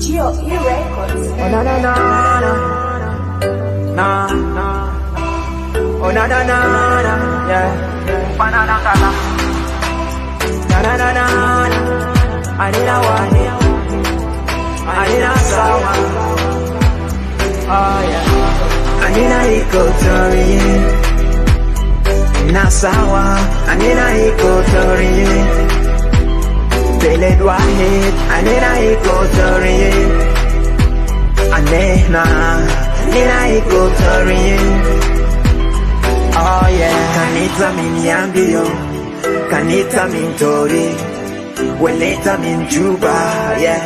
Geo E Records. Oh na na na na na na. Oh na na na na yeah. Banana kala. Na na na na na. Anina wani. Anina sawa. Oh yeah. Anina iko tori. Na sawa. Anina iko tori. Beled wahid, anina iko tori. Anina iko tori. Oh yeah, kanita minyambio, kanita mintori, weleta minjuba, yeah.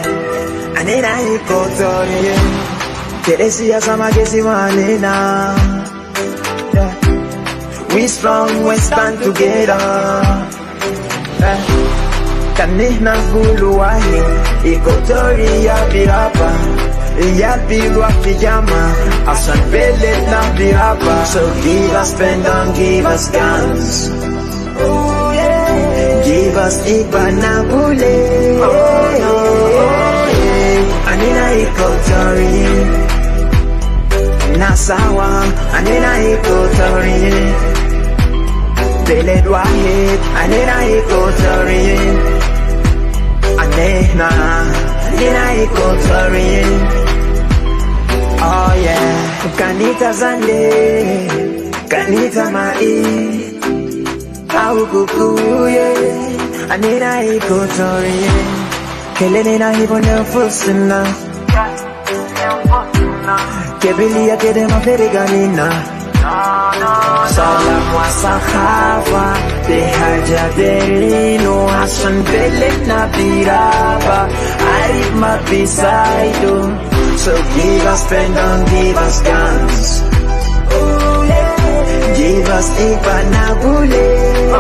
Anina iko tori. Teresia sama gesi manina. Yeah. We strong, we stand together. Yeah. Kanina gulu wahi, ikotori ya birapa, ya bilwa pijama, asan belet na birapa. So give us pen, don't give us guns. Oh yeah. Give us ibana bule. Oh yeah. Anina ikotori, nasawa. Anina ikotori, belet wahid. Anina ikotori. Nina iko tori. Oh yeah. Kanita zande, kanita mai, au kukuye. Nina iko tori. Kelele na hivyo nefusina, kebili ya kede maferiganina. Salam wa sahaba, behaja berino, hasan belet na biraba, arif mabisaido. So give us pen, don't give us guns. Oh yeah. Give us ipanabule. Oh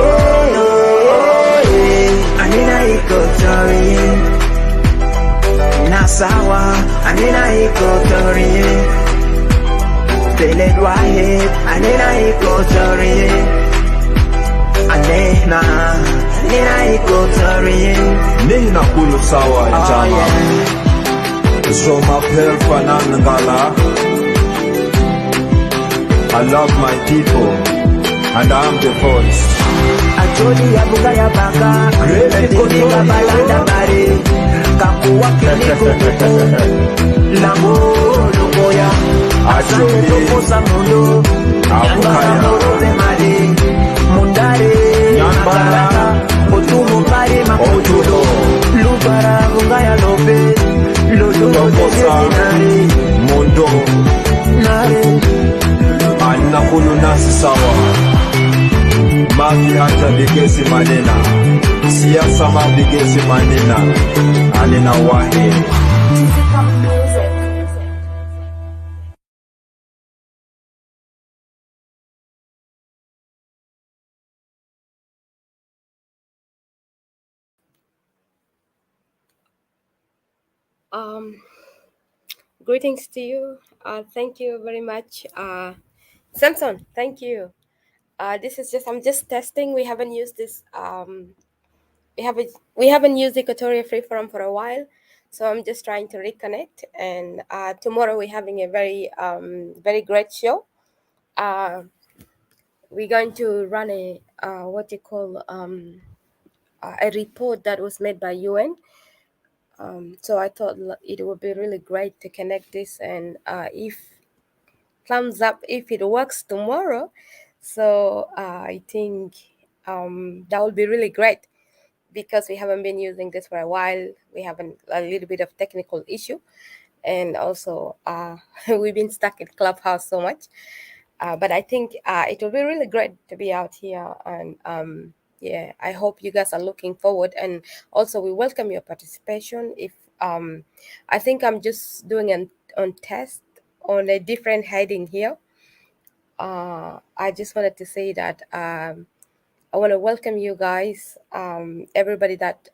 yeah. Anina iko tori. Nasawa, anina iko tori. Beled wahid, anina iko tori. Nina iko tori. Nina kulu sawa jama. So my prayer fanangala. I love my people and I'm the voice. Acholi ya buka ya baka, kutika balanda bari, kakuwa kiliko kuku, lambo lumoya. Acholi kukosa mundo, nyangara morode mali, mundare, nyangara, otumu pari makotulo, lubara bungaya lobe, lolo Tokosa Mondo nare. Anina kulu nasi sawa. Mavi hata bigesi manena, siasa mabigesi manena. Anina wahi. Music. Greetings to you. Thank you very much. Samson, thank you. I'm just testing. We haven't used this. We haven't used Equatorial Freeform for a while, so I'm just trying to reconnect. And tomorrow we're having a very great show. We're going to run a a report that was made by UN. So I thought it would be really great to connect this, and if thumbs up if it works tomorrow. So I think that would be really great because we haven't been using this for a while. We have a little bit of technical issue, and also we've been stuck in Clubhouse so much. But I think it will be really great to be out here, and yeah, I hope you guys are looking forward. And also, we welcome your participation. If I think I'm just doing an on test on a different heading here. I just wanted to say that I want to welcome you guys, everybody that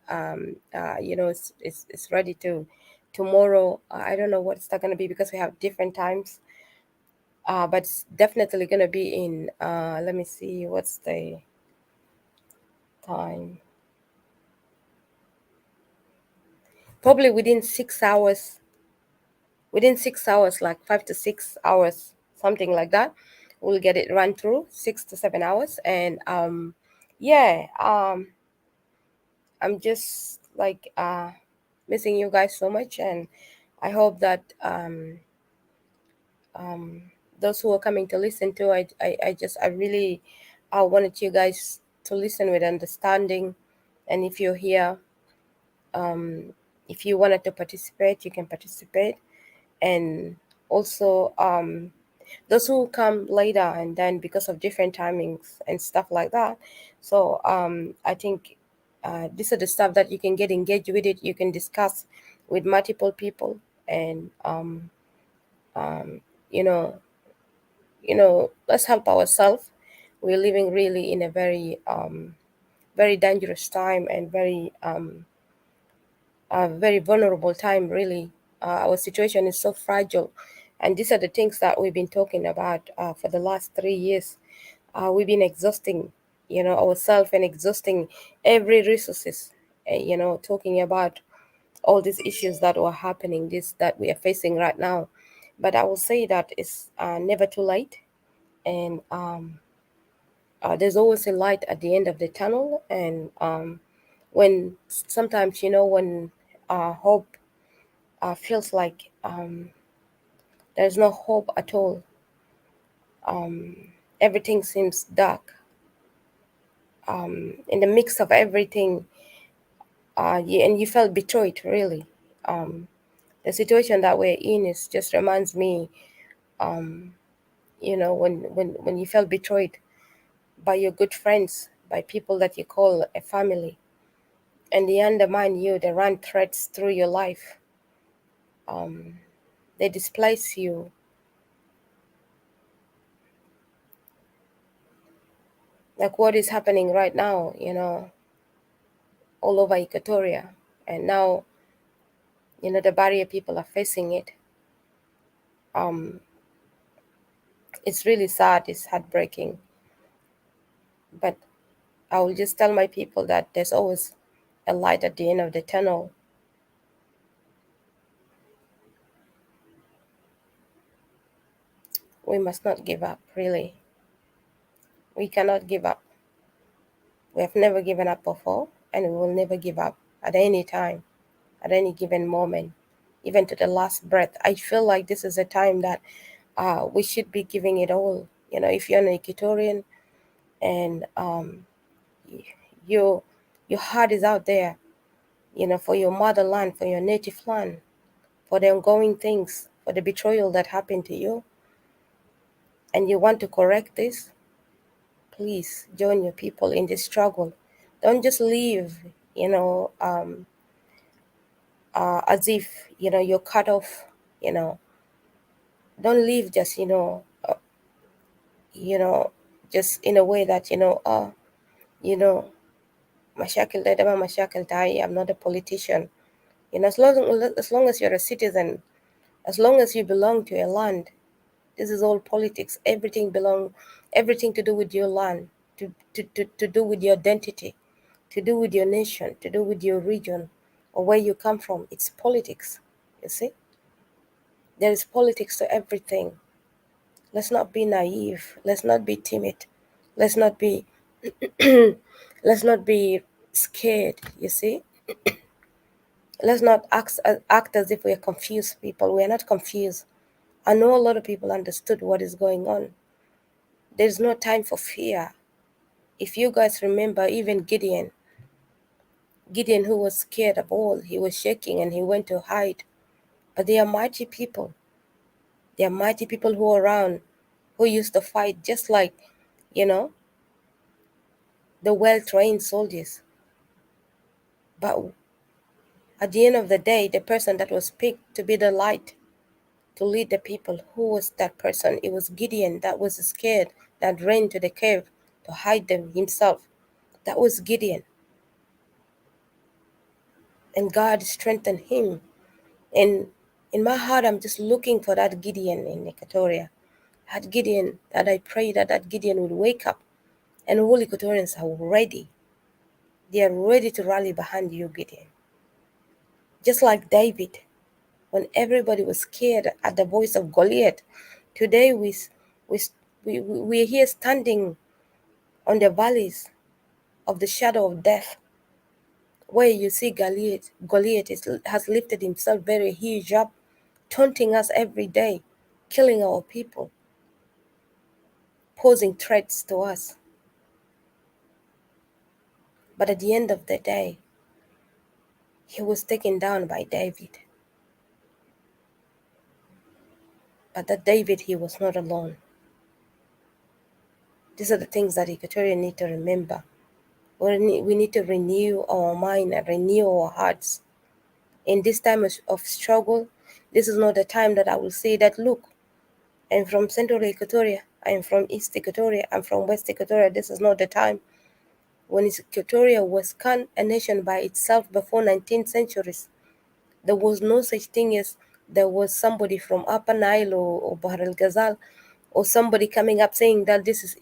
is ready to tomorrow. I don't know what it's going to be because we have different times. But it's definitely going to be in, let me see, what's the time? Probably within 6 hours within 6 hours, like 5 to 6 hours, something like that. We'll get it run through 6 to 7 hours, and yeah, I'm just like missing you guys so much, and I hope that those who are coming to listen to, I really wanted you guys to listen with understanding, and if you're here, if you wanted to participate, you can participate, and also those who come later and then because of different timings and stuff like that. So I think these are the stuff that you can get engaged with it. You can discuss with multiple people, and you know, let's help ourselves. We're living really in a very dangerous time, and very vulnerable time, really. Our situation is so fragile, and these are the things that we've been talking about for the last 3 years. We've been exhausting, ourselves, and exhausting every resources, talking about all these issues that were happening, this that we are facing right now. But I will say that it's never too late, and there's always a light at the end of the tunnel. And when sometimes, when hope feels like there's no hope at all, everything seems dark. In the mix of everything, and you felt betrayed, really. The situation that we're in is just reminds me, when you felt betrayed by your good friends, by people that you call a family, and they undermine you, they run threats through your life, they displace you, like what is happening right now, all over Equatoria. And now, the barrier people are facing it. It's really sad, it's heartbreaking. But I will just tell my people that there's always a light at the end of the tunnel. We must not give up, really. We cannot give up. We have never given up before, and we will never give up at any time, at any given moment, even to the last breath. I feel like this is a time that we should be giving it all. If you're an Equatorian, and your heart is out there, for your motherland, for your native land, for the ongoing things, for the betrayal that happened to you, and you want to correct this, please join your people in this struggle. Don't just leave, as if, you're cut off, don't leave just, you know, just in a way that, you know, mashakil da dama mashakil tai, I'm not a politician. As long as you're a citizen, as long as you belong to a land, this is all politics. Everything to do with your land, to do with your identity, to do with your nation, to do with your region, or where you come from. It's politics, you see? There is politics to everything. Let's not be naive. Let's not be timid. Let's not be let's not be scared, you see? Let's not act as if we're confused people. We're not confused. I know a lot of people understood what is going on. There's no time for fear. If you guys remember, even Gideon, who was scared of all, he was shaking and he went to hide. But they are mighty people. They are mighty people who are around, who used to fight just like, you know, the well-trained soldiers. But at the end of the day, the person that was picked to be the light, to lead the people, who was that person? It was Gideon that was scared, that ran to the cave to hide them himself. That was Gideon. And God strengthened him. And in my heart, I'm just looking for that Gideon in Equatoria. That Gideon, that I pray that Gideon would wake up. And all Equatorians are ready. They are ready to rally behind you, Gideon. Just like David. when everybody was scared at the voice of Goliath. Today we're here standing on the valleys of the shadow of death, where you see Goliath has lifted himself very huge up, taunting us every day, killing our people, posing threats to us. But at the end of the day, he was taken down by David. But that David, he was not alone. These are the things that Equatorians need to remember. We need to renew our mind and renew our hearts. In this time of struggle, this is not the time that I will say that, look, I'm from Central Equatoria, I'm from East Equatoria, I'm from West Equatoria. This is not the time. When Equatoria was a nation by itself before 19th centuries, there was no such thing as there was somebody from Upper Nile or Bahr el Ghazal, or somebody coming up saying that this is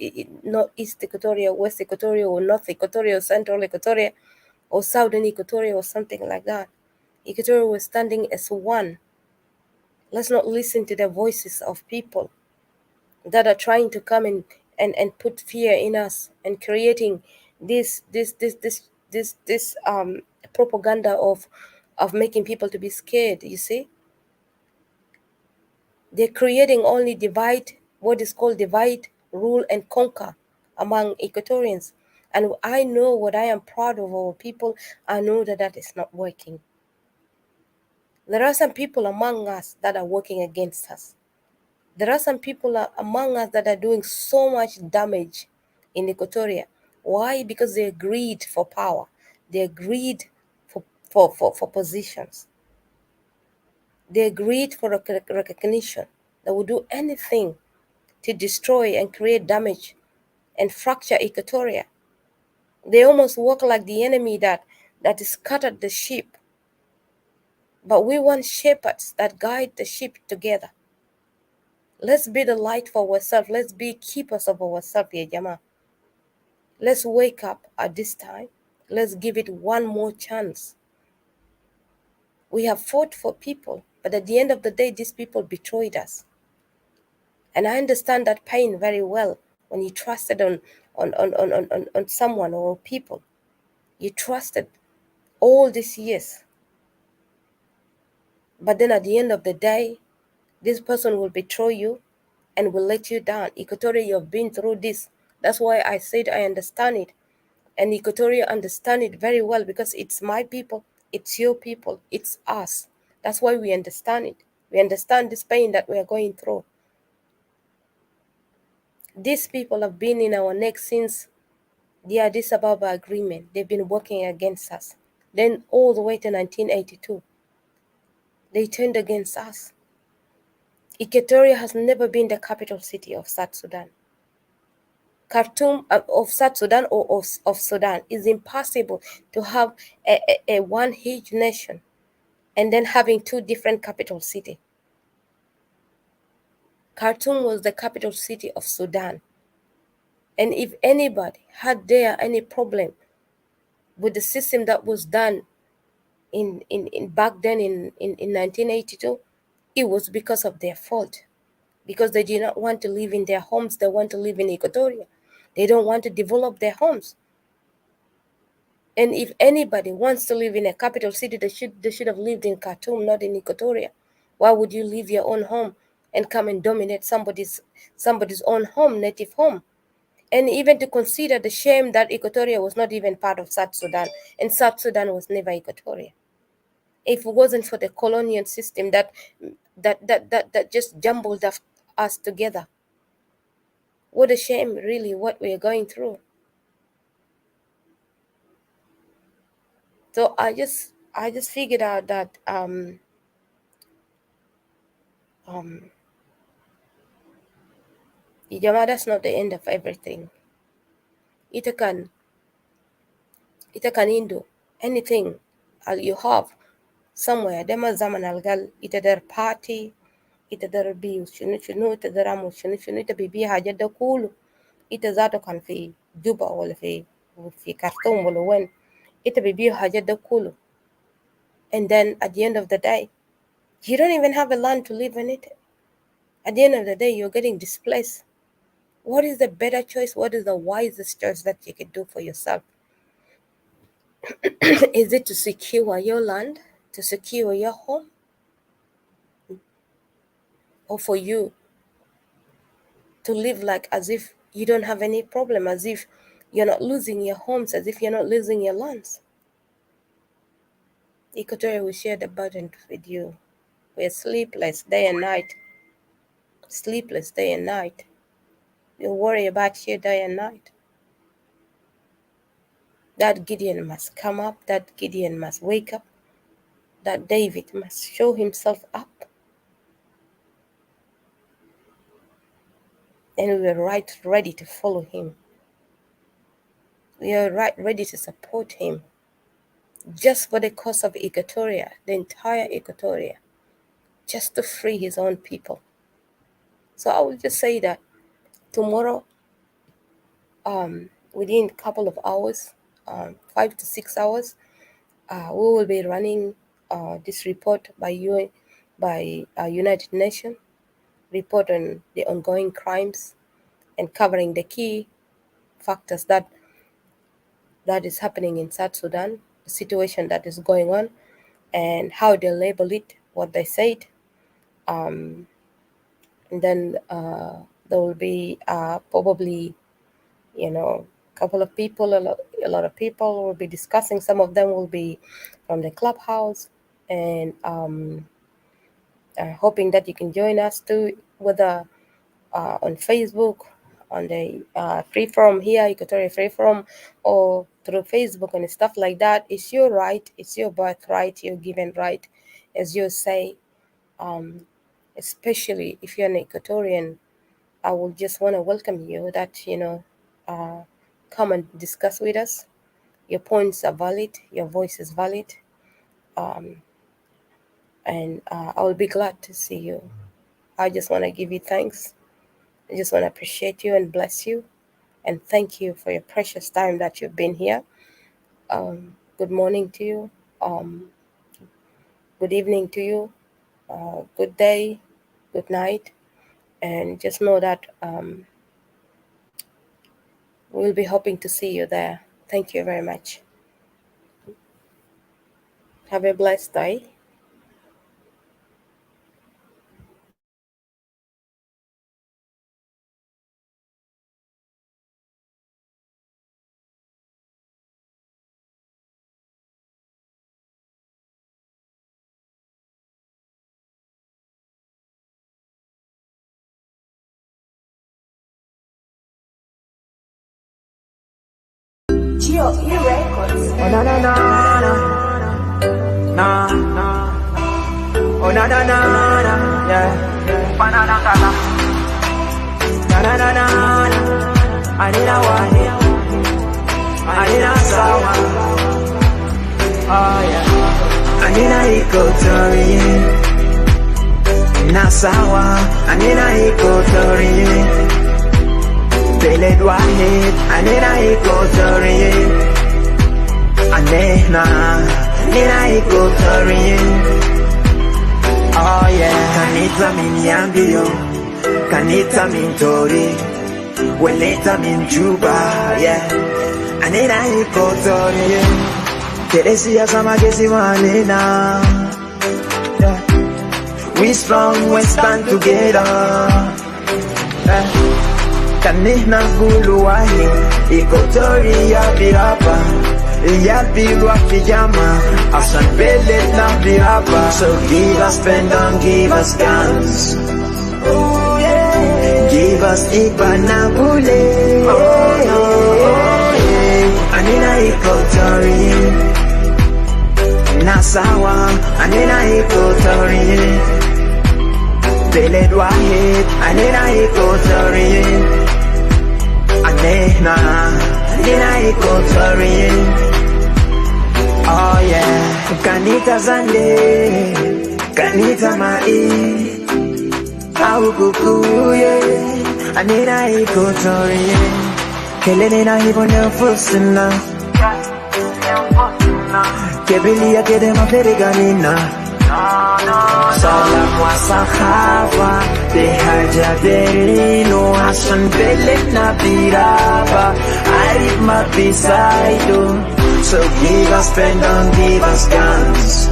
not East Equatoria, West Equatoria, or North Equatoria, or Central Equatoria, or Southern Equatoria, or something like that. Equatoria was standing as one. Let's not listen to the voices of people that are trying to come and put fear in us and creating this propaganda of making people to be scared. You see, they're creating only what is called divide, rule, and conquer among Equatorians. And I know what I am proud of our people. I know that that is not working. There are some people among us that are working against us. There are some people among us that are doing so much damage in Equatoria. Why? Because they greed for power. They greed for positions. They greed for recognition. They will do anything to destroy and create damage and fracture Equatoria. They almost work like the enemy that scattered the sheep. But we want shepherds that guide the sheep together. Let's be the light for ourselves. Let's be keepers of ourselves, ya Jama. Let's wake up at this time. Let's give it one more chance. We have fought for people, but at the end of the day, these people betrayed us. And I understand that pain very well when you trusted on someone or people. You trusted all these years. But then at the end of the day, this person will betray you and will let you down. Equatoria, you have been through this. That's why I said I understand it. And Equatoria understand it very well because it's my people, it's your people, it's us. That's why we understand it. We understand this pain that we are going through. These people have been in our neck since the Addis Ababa Agreement. They've been working against us. Then all the way to 1982, they turned against us. Equatoria has never been the capital city of South Sudan. Khartoum of South Sudan or of Sudan is impossible to have a one huge nation and then having two different capital cities. Khartoum was the capital city of Sudan. And if anybody had there any problem with the system that was done in back then in 1982, it was because of their fault. Because they did not want to live in their homes, they want to live in Equatoria. They don't want to develop their homes. And if anybody wants to live in a capital city, they should have lived in Khartoum, not in Equatoria. Why would you leave your own home and come and dominate somebody's own home, native home? And even to consider the shame that Equatoria was not even part of South Sudan, and South Sudan was never Equatoria. If it wasn't for the colonial system that just jumbled us together. What a shame, really, what we are going through. So I just figured out that Ijama, that's not the end of everything. It can do anything you have somewhere. Dema zaman algal itadar party, itadar bi shunu itadar amu shunu itabibi haja da kulu. Ita zato kan fi Juba wala fi Khartoum wala when itabibi haja da kulu. And then at the end of the day, You don't even have a land to live in it. At the end of the day, you're getting displaced. What is the better choice? What is the wisest choice that you can do for yourself? Is it to secure your land, to secure your home, or for you to live like as if you don't have any problem, as if you're not losing your homes, as if you're not losing your lands? Equatorial will share the burden with you. We're sleepless day and night. Sleepless day and night. You worry about you day and night. That Gideon must come up. That Gideon must wake up. That David must show himself up. And we are right ready to follow him. We are right ready to support him. Just for the cause of Equatoria, the entire Equatoria. Just to free his own people. So I will just say that tomorrow, within a couple of hours, 5 to 6 hours, we will be running this report by United Nations, report on the ongoing crimes and covering the key factors that is happening in South Sudan, the situation that is going on, and how they label it, what they said. And then there will be probably, a couple of people, a lot of people will be discussing. Some of them will be from the clubhouse, and hoping that you can join us too, whether on Facebook, on the free forum here, Equatorial Free Forum, or through Facebook and stuff like that. It's your right, it's your birthright, your given right, as you say. Especially if you're an Equatorian, I will just want to welcome you that, come and discuss with us. Your points are valid, your voice is valid, and I will be glad to see you. I just want to give you thanks. I just want to appreciate you and bless you, and thank you for your precious time that you've been here. Good morning to you, good evening to you, good day, good night, and just know that we'll be hoping to see you there. Thank you very much. Have a blessed day. GOE Records. Oh na na na na, na na. Oh na na na na, yeah. Banana kala. Na na na na na. Anina wani, anina sawa. Oh yeah. Anina Equatoria, na sawa. Anina Equatoria. Beled wahid, anina Equatoria. Anena Equatoria. Oh yeah. Kanita min yambio, kanita min tori, weleta min juba, yeah. Anena Equatoria. Teresia sama gesi wanena. Yeah. We strong, we stand together. Yeah. Kanina gulu wahi, Equatoria birapa. Yabirwa pijama, asan belet na birapa. So give us pen down, give us guns. Oh yeah. Give us ibanabule. Oh yeah. Anina Equatoria. Nasawa, anina Equatoria. Beled wahid, anina Equatoria. Anena Equatoria. Oh yeah. Kanita zande, kanita mai, au kukuye. Anena Equatoria. Kelene na hivyo nyafusina, kebilia kede maferiganina. Salam wa sahaba, behaja berino Hassan belik na biraba, Arif mabisaido. So give us pen, don't give us guns.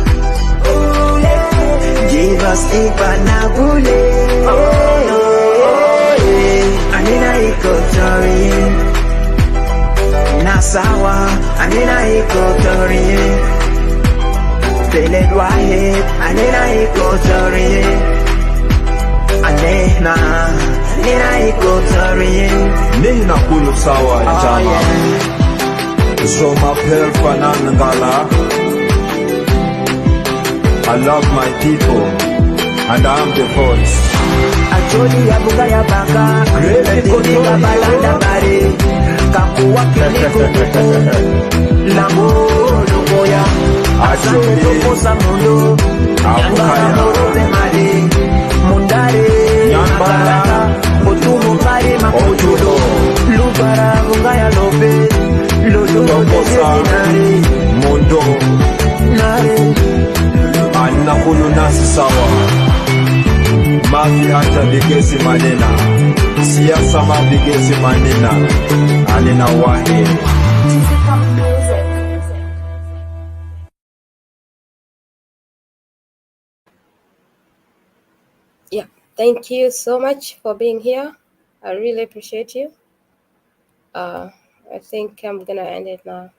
Give us ipanabule. Anina ikotori Nasawa, Anina ikotori Beled Wahid, Anina ikotori Anina ikotori Nina kulu sawa jama So mapel fanangala I love my people and I'm the voice. Acholi ya buga ya baka Koni kabalanda bari Kakuwa kini kukuku Lambo lumoya Asante tokosa mundo Nyangara moro bemade Mundare Nyambara Otumu kari makojudo Lubara bunga ya lobe Lodo Tokosa Mundo Nare Anna kulu nasi sawa Mafi hata bigesi manena Siasa mabigesi manena Anina wahe Dinka music. Yeah, thank you so much for being here. I really appreciate you. I think I'm gonna end it now.